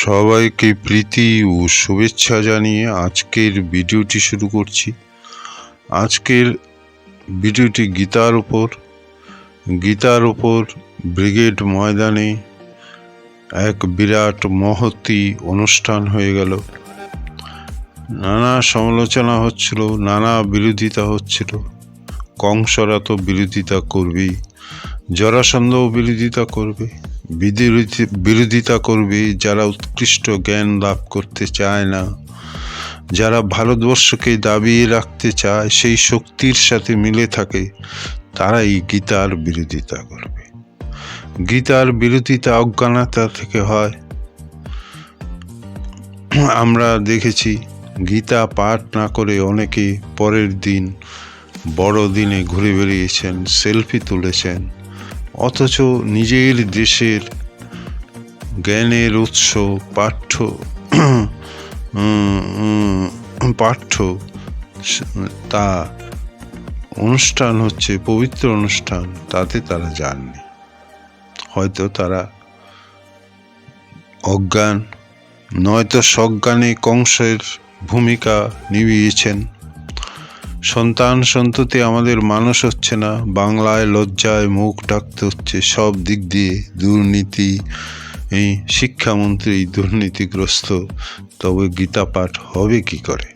সবাইকে প্রীতি ও শুভেচ্ছা জানিয়ে আজকের ভিডিওটি শুরু করছি। আজকের ভিডিওটি গীতার উপর ব্রিগেড ময়দানে এক বিরাট মহতী অনুষ্ঠান হয়ে গেল। নানা সমালোচনা হচ্ছিল, নানা বিরোধিতা হচ্ছিল। কংসরা তো বিরোধিতা করবেই, জরাসন্ধও বিরোধিতা করবে, বিরোধিতা করবে যারা উৎকৃষ্ট জ্ঞান লাভ করতে চায় না, যারা ভারতবর্ষকে দাবিয়ে রাখতে চায়, সেই শক্তির সাথে মিলে থাকে, তারাই গীতার বিরোধিতা করবে। গীতার বিরোধিতা অজ্ঞানতা থেকে হয়। আমরা দেখেছি গীতা পাঠ না করে অনেকে পরের দিন বড়দিনে ঘুরে বেরিয়েছেন, সেলফি তুলেছেন, অথচ নিজের দেশের জ্ঞানের উৎস পাঠ্য তা অনুষ্ঠান হচ্ছে পবিত্র অনুষ্ঠান, তাতে তারা যাননি। হয়তো তারা অজ্ঞান, নয়তো সজ্ঞানে কংসের ভূমিকা নিভিয়েছেন। সন্তান সন্ততি আমাদের মানুষ হচ্ছে না, বাংলায় লজ্জায় মুখ ঢাকতে হচ্ছে। সব দিক দিয়ে দুর্নীতি, এই শিক্ষামন্ত্রী দুর্নীতিগ্রস্ত, তবে গীতা পাঠ হবে কি করে?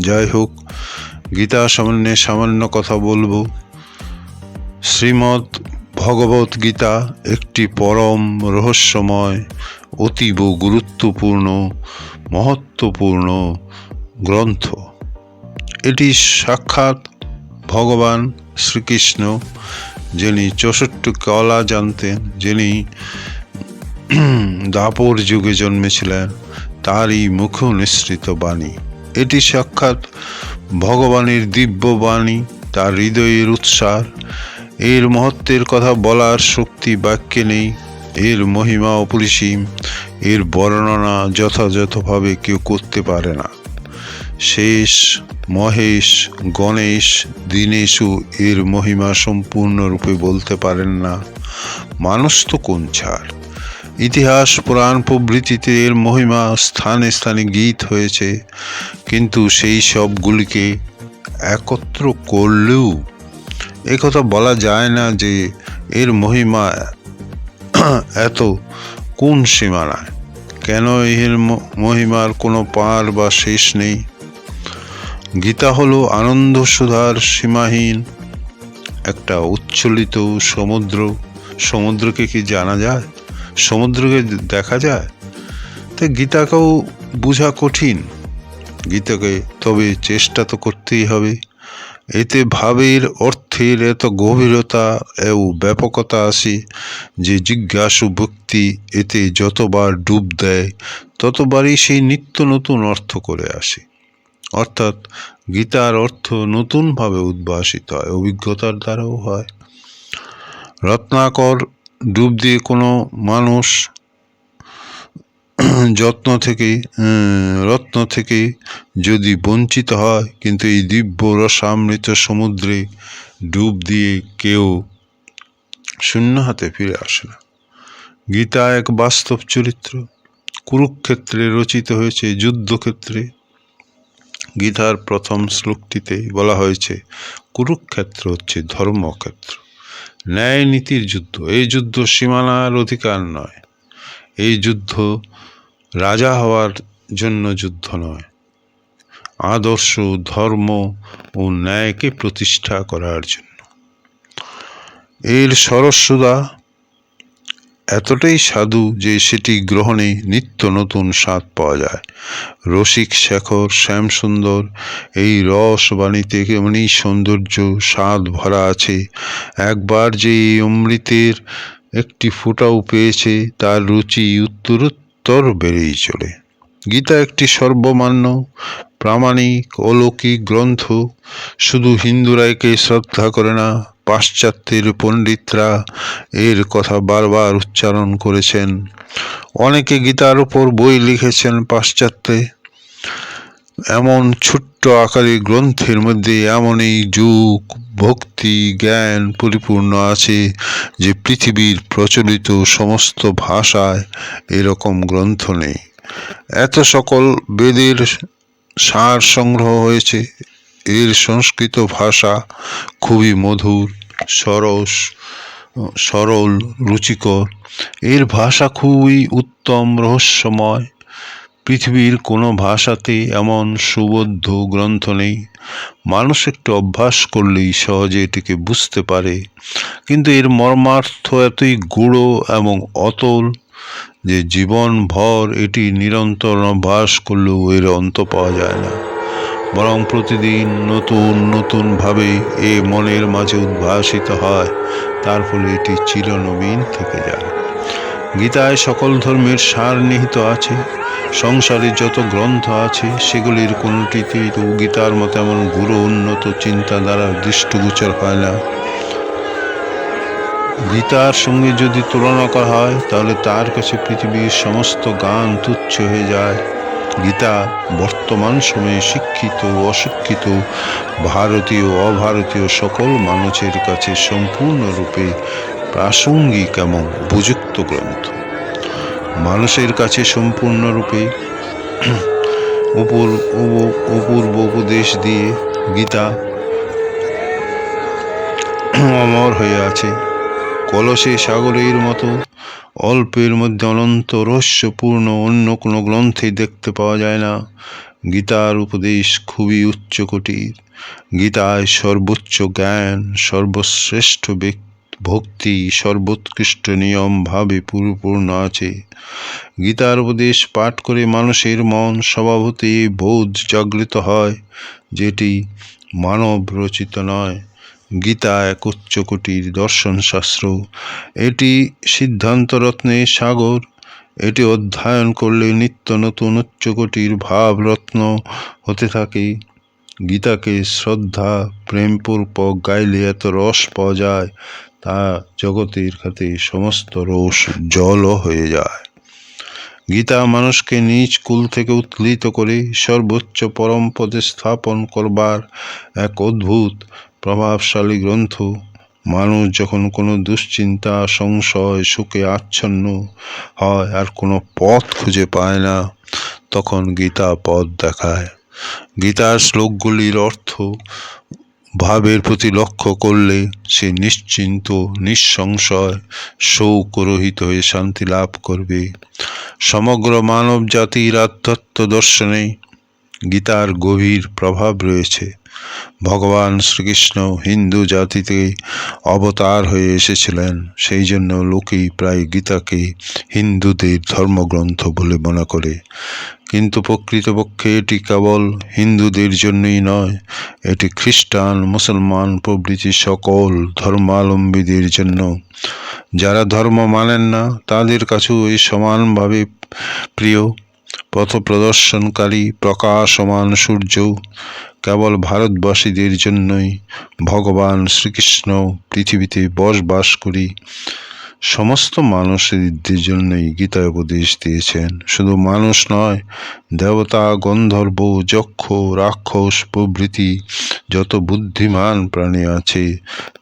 যাই হোক, গীতা সামনে সামান্য কথা বলবো। শ্রীমদ্ ভগবত গীতা একটি পরম রহস্যময়, অতীব গুরুত্বপূর্ণ, মহত্বপূর্ণ গ্রন্থ। এটি সাক্ষাৎ ভগবান শ্রীকৃষ্ণ, যিনি 64 কলা জানতেন, যিনি দাপর যুগে জন্মেছিলেন, তারই মুখ নিঃসৃত বাণী। এটি সাক্ষাৎ ভগবানের দিব্য বাণী, তার হৃদয়ের উৎসার। এর মহত্বের কথা বলার শক্তি বাক্যে নেই। এর মহিমা অপরিসীম, এর বর্ণনা যথাযথভাবে কেউ করতে পারে না। শেষ, মহেশ, গণেশ, দীনেশও এর মহিমা সম্পূর্ণরূপে বলতে পারেন না। মানুষ তো কোন ছাড়। ইতিহাস, পুরাণ প্রভৃতিতে এর মহিমা স্থানে স্থানে গীত হয়েছে, কিন্তু সেই সবগুলিকে একত্র করলেও একথা বলা যায় না যে এর মহিমা এত কোন সীমানায়। কেন এর মহিমার কোনো পার বা শেষ নেই? গীতা হলো আনন্দ সুধার সীমাহীন একটা উচ্ছ্বলিত সমুদ্র। সমুদ্রকে কি জানা যায়? সমুদ্রকে দেখা যায়? তাই গীতাকেও বোঝা কঠিন। গীতাকে তবে চেষ্টা তো করতেই হবে। এতে ভাবের অর্থের এত গভীরতা ও ব্যাপকতা আসে যে জিজ্ঞাসু ব্যক্তি এতে যতবার ডুব দেয়, ততবারই সেই নিত্য নতুন অর্থ করে আসে। অর্থাৎ গীতার অর্থ নতুনভাবে উদ্ভাসিত হয়, অভিজ্ঞতার দ্বারাও হয়। রত্নাকর ডুব দিয়ে কোনো মানুষ রত্ন থেকে যদি বঞ্চিত হয়, কিন্তু এই দিব্য রসামৃত সমুদ্রে ডুব দিয়ে কেউ শূন্য হাতে ফিরে আসে না। গীতা এক বাস্তব চরিত্র। কুরুক্ষেত্রে রচিত হয়েছে যুদ্ধক্ষেত্রে। গীতার প্রথম শ্লোকটিতে বলা হয়েছে কুরুক্ষেত্র হচ্ছে ধর্মক্ষেত্র, ন্যায় নীতির যুদ্ধ। এই যুদ্ধ সীমানার অধিকার নয়। এই যুদ্ধ রাজা হওয়ার জন্য যুদ্ধ নয়, আদর্শ, ধর্ম ও ন্যায়কে প্রতিষ্ঠা করার জন্য। এর সরস্বতা এতটাই সাধু যে সেটি গ্রহণে নিত্য নতুন স্বাদ পাওয়া যায়। রসিক শেখর শ্যামসুন্দর এই রস বাণীতে এমনি সৌন্দর্য, স্বাদ ভরা আছে। একবার যে এই অমৃতের একটি ফোঁটাও পেয়েছে, তার রুচি উত্তরোত্তর বেড়েই চলে। গীতা একটি সর্বমান্য, প্রামাণিক, অলৌকিক গ্রন্থ। শুধু হিন্দুরাই কে শ্রদ্ধা করে না, পাশ্চাত্যের পণ্ডিতরা এর কথা বারবার উচ্চারণ করেছেন। অনেকে গীতার উপর বই লিখেছেন পাশ্চাত্যে। এমন ছোট্ট আকারে গ্রন্থের মধ্যে এমনই যুগ ভক্তি জ্ঞান পরিপূর্ণ আছে যে পৃথিবীর প্রচলিত সমস্ত ভাষায় এরকম গ্রন্থ নেই। এত সকল বেদের সার সংগ্রহ হয়েছে। এর সংস্কৃত ভাষা খুবই মধুর, সরল, রুচিকর। এর ভাষা খুবই উত্তম, রহস্যময়। পৃথিবীর কোনো ভাষাতে এমন সুবোধ্য গ্রন্থ নেই। মানুষ একটু অভ্যাস করলেই সহজে এটিকে বুঝতে পারে, কিন্তু এর মর্মার্থ এতই গূঢ় এবং অতল যে জীবনভর এটি নিরন্তর অভ্যাস করলেও এর অন্ত পাওয়া যায় না, বরং প্রতিদিন নতুন নতুনভাবে এ মনের মাঝে উদ্ভাসিত হয়। তার ফলে এটি চিরনবীন থেকে যায়। গীতায় সকল ধর্মের সার নিহিত আছে। সংসারে যত গ্রন্থ আছে সেগুলির কোনোটিতেই তো গীতার মতো এমন গুরু উন্নত চিন্তা দ্বারা দৃষ্টগোচর হয় না। গীতার সঙ্গে যদি তুলনা করা হয় তাহলে তার কাছে পৃথিবীর সমস্ত জ্ঞান তুচ্ছ হয়ে যায়। গীতা বর্তমান সময়ে শিক্ষিত অশিক্ষিত, ভারতীয় অভারতীয় সকল মানুষের কাছে সম্পূর্ণরূপে প্রাসঙ্গিক এবং উপযুক্ত গ্রন্থ। মানুষের কাছে সম্পূর্ণরূপে অপূর্ব উপদেশ দিয়ে গীতা অমর হয়ে আছে। কলসে সাগরের মতো অল্পের মধ্যে অনন্ত রহস্যপূর্ণ অন্য কোনো গ্রন্থে দেখতে পাওয়া যায় না। গীতার উপদেশ খুবই উচ্চকোটির। গীতায় সর্বোচ্চ জ্ঞান, সর্বশ্রেষ্ঠ ভক্তি, সর্বোৎকৃষ্ট নিয়ম ভাবে পরিপূর্ণ আছে। গীতার উপদেশ পাঠ করে মানুষের মন স্বভাবতই বোধ জাগৃত হয়, যেটি মানব রচিত নয়। গীতা এক উচ্চকোটির দর্শনশাস্ত্র। এটি সিদ্ধান্ত রত্নের সাগর। এটি অধ্যয়ন করলে নিত্য নতুন উচ্চকোটির ভাবরত্ন হতে থাকে। গীতাকে শ্রদ্ধা প্রেমপূর্বক গাইলে এত রস পাওয়া যায়, তা জগতের খাতে সমস্ত রস জলও হয়ে যায়। গীতা মানুষকে নিজ কুল থেকে উত্থিত করে সর্বোচ্চ পরম পদে স্থাপন করবার এক অদ্ভুত প্রভাবশালী গ্রন্থ। মানুষ যখন কোনো দুশ্চিন্তা সংশয় সুখে আচ্ছন্ন হয় আর কোনো পথ খুঁজে পায় না, তখন গীতা পথ দেখায়। গীতার শ্লোকগুলির অর্থ ভাবের প্রতি লক্ষ্য করলে সে নিশ্চিন্ত নিঃসংশয় শোকরহিত হয়ে শান্তি লাভ করবে। সমগ্র মানব জাতির আধ্যাত্ম দর্শনে গীতার গভীর প্রভাব রয়েছে। ভগবান শ্রীকৃষ্ণ হিন্দু জাতিতে অবতার হয়ে এসেছিলেন, সেই জন্য লোকেই প্রায় গীতাকে হিন্দুদের ধর্মগ্রন্থ বলে মনে করে। কিন্তু প্রকৃতপক্ষে এটি কেবল হিন্দুদের জন্যই নয়, এটি খ্রিস্টান মুসলমান প্রভৃতি সকল ধর্মাবলম্বীদের জন্য। যারা ধর্ম মানেন না তাদের কাছেও এই সমানভাবে প্রিয়। পথপ্রদর্শনকারী প্রকাশমান সূর্য কেবল ভারতবাসীদের জন্যই ভগবান শ্রীকৃষ্ণ পৃথিবীতে বসবাস করি সমস্ত মানুষদের জন্যই গীতা উপদেশ দিয়েছেন। শুধু মানুষ নয়, দেবতা গন্ধর্ব যক্ষ রাক্ষস প্রভৃতি যত বুদ্ধিমান প্রাণী আছে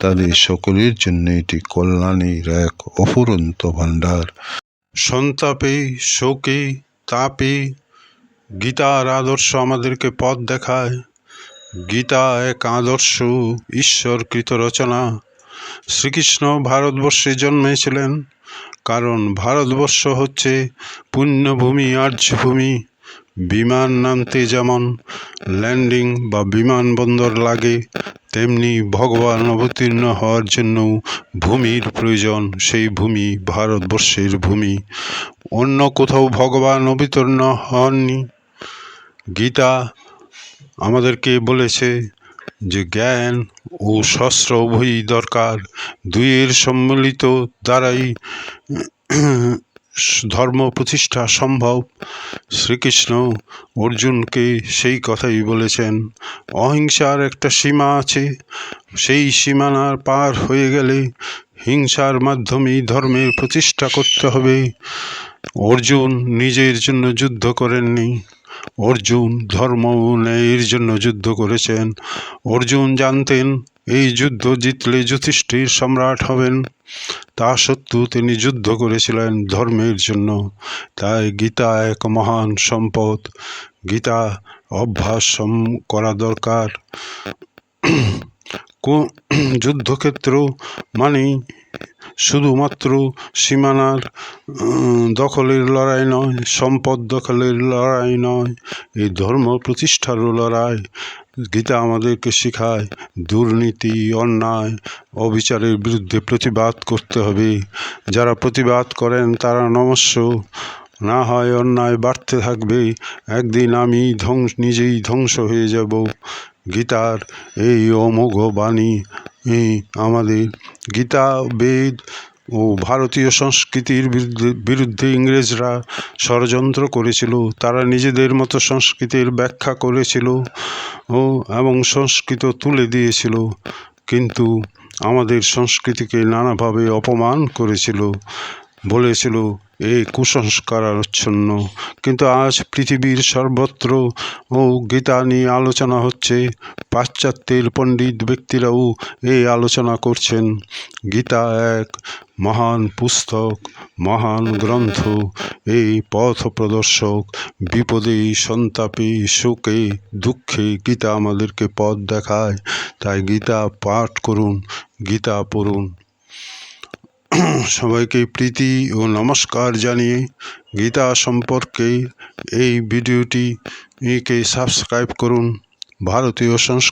তাদের সকলের জন্য এটি কল্যাণের এক অফুরন্ত ভাণ্ডার। সন্তাপে শোকে তাপে গীতার আদর্শ আমাদেরকে পথ দেখায়। গীতা এক আদর্শ ঈশ্বরকৃত রচনা। শ্রীকৃষ্ণ ভারতবর্ষে জন্মেছিলেন, কারণ ভারতবর্ষ হচ্ছে পুণ্যভূমি আর্যভূমি। বিমান নামতে যেমন ল্যান্ডিং বা বিমানবন্দর লাগে, তেমনি ভগবান অবতীর্ণ হওয়ার জন্য ভূমির প্রয়োজন। সেই ভূমি ভারতবর্ষের ভূমি, অন্য কোথাও ভগবান অবতীর্ণ হননি। গীতা আমাদেরকে বলেছে যে জ্ঞান ও শস্ত্র উভয়ই দরকার, দুইয়ের সম্মিলিত দ্বারাই ধর্ম প্রতিষ্ঠা সম্ভব। শ্রীকৃষ্ণ অর্জুনকে সেই কথাই বলেছেন। অহিংসার একটা সীমা আছে, সেই সীমানার পার হয়ে গেলে হিংসার মাধ্যমেই ধর্মের প্রতিষ্ঠা করতে হবে। অর্জুন নিজের জন্য যুদ্ধ করেননি, অর্জুন ধর্ম ও ন্যায়ের জন্য যুদ্ধ করেছেন। অর্জুন জানতেন এই যুদ্ধ জিতলে যুধিষ্ঠির সম্রাট হবেন, তা সত্ত্বেও তিনি যুদ্ধ করেছিলেন ধর্মের জন্য। তাই গীতা এক মহান সম্পদ। গীতা অভ্যাস করা দরকার। যুদ্ধক্ষেত্র মানেই শুধুমাত্র সীমানার দখলের লড়াই নয়, সম্পদ দখলের লড়াই নয়, এই ধর্ম প্রতিষ্ঠারও লড়াই। গীতা আমাদেরকে শেখায় দুর্নীতি, অন্যায়, অবিচারের বিরুদ্ধে প্রতিবাদ করতে হবে। যারা প্রতিবাদ করেন তারা নমস্য, না হয় অন্যায় বাড়তে থাকবে, একদিন আমি নিজেই ধ্বংস হয়ে যাব। গীতার এই অমোঘ বাণী আমাদের। গীতা, বেদ ও ভারতীয় সংস্কৃতির বিরুদ্ধে ইংরেজরা ষড়যন্ত্র করেছিল। তারা নিজেদের মতো সংস্কৃতির ব্যাখ্যা করেছিল এবং সংস্কৃত তুলে দিয়েছিল, কিন্তু আমাদের সংস্কৃতিকে নানাভাবে অপমান করেছিল, বলেছিল এ কুসংস্কারাচ্ছন্ন। কিন্তু আজ পৃথিবীর সর্বত্র গীতা নিয়ে আলোচনা হচ্ছে। পাশ্চাত্যের পণ্ডিত ব্যক্তিরাও এই আলোচনা করছেন। গীতা এক মহান পুস্তক, মহান গ্রন্থ, এই পথ প্রদর্শক। বিপদে, সন্তাপে, শোকে, দুঃখে গীতা আমাদেরকে পথ দেখায়। তাই গীতা পাঠ করুন, গীতা পড়ুন। সবাইকে প্রীতি ও নমস্কার জানিয়ে গীতা সম্পর্কে এই ভিডিওটিকে সাবস্ক্রাইব করুন। ভারতীয় সংস্কৃতি